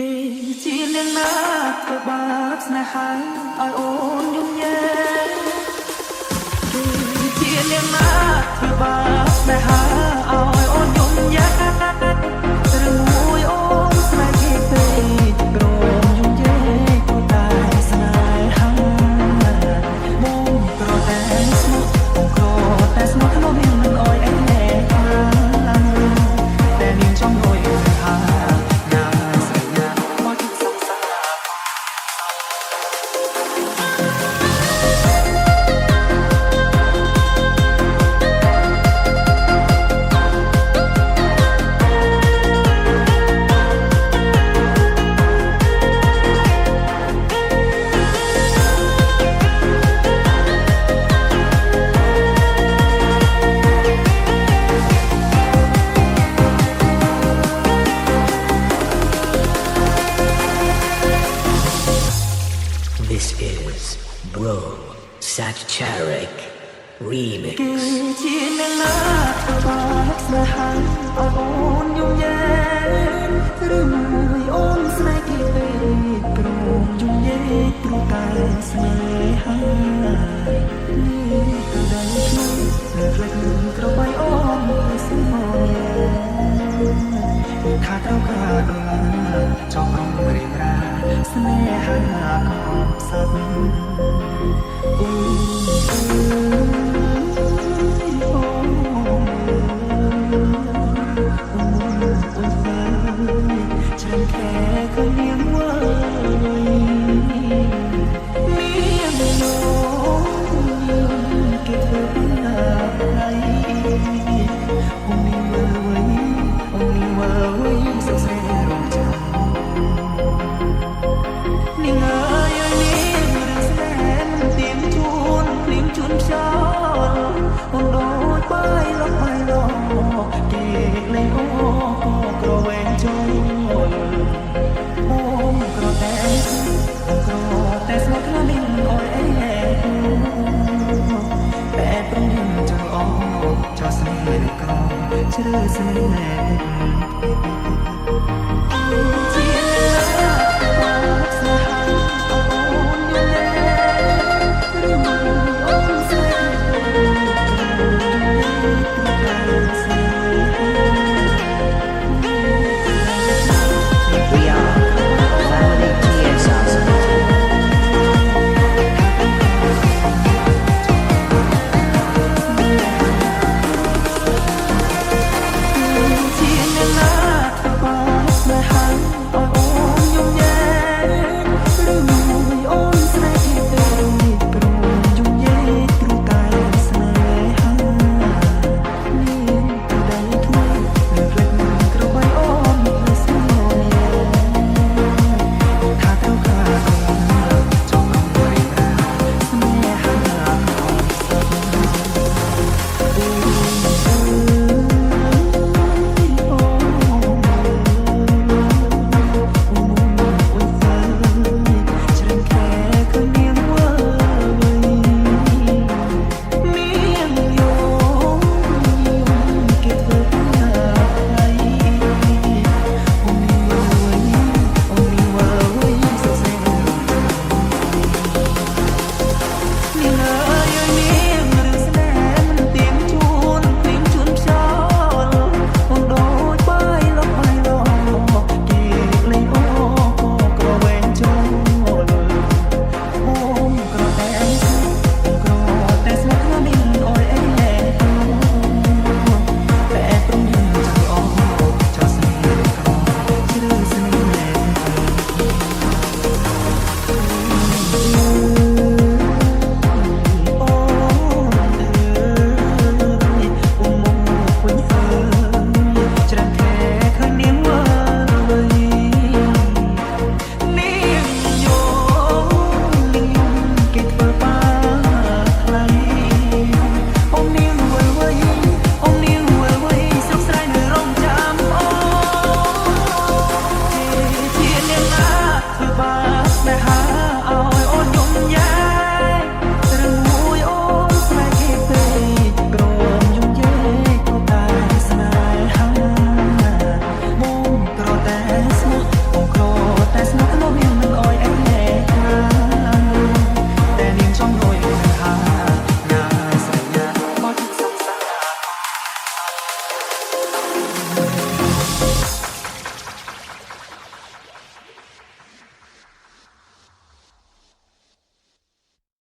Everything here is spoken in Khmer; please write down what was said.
គេជានាងណាធ្វើបាបស្នេហាឲ្យអូនយំញែគេជានាងណាធ្វើបាបស្នេហាឲ្យអូនយំញែឬមួយអូនស្នេហ៍គេពេកក្រំយំញែក៏តែស្នេហាបងក្រតែស្មោះបងក្រតែស្មោះក្នុងនាងមិនអោយឯងតែនាងចង់រយហា This is Bro Satcharic Remix គេជាអ្នកណាធ្វើបាបស្នេហាឲ្យអូនយំញែឬមួយអូនស្នេហ៍គេពេកព្រមយំញែព្រោះតែស្នេហានេះទៅដល់ខ្ញុំលើកលែងក្របីអូនស្មោះខាត់រកដល់ចង់ក្រុមរៀងរាស្នេហាកំសត់ជ្រើស្នេហ៍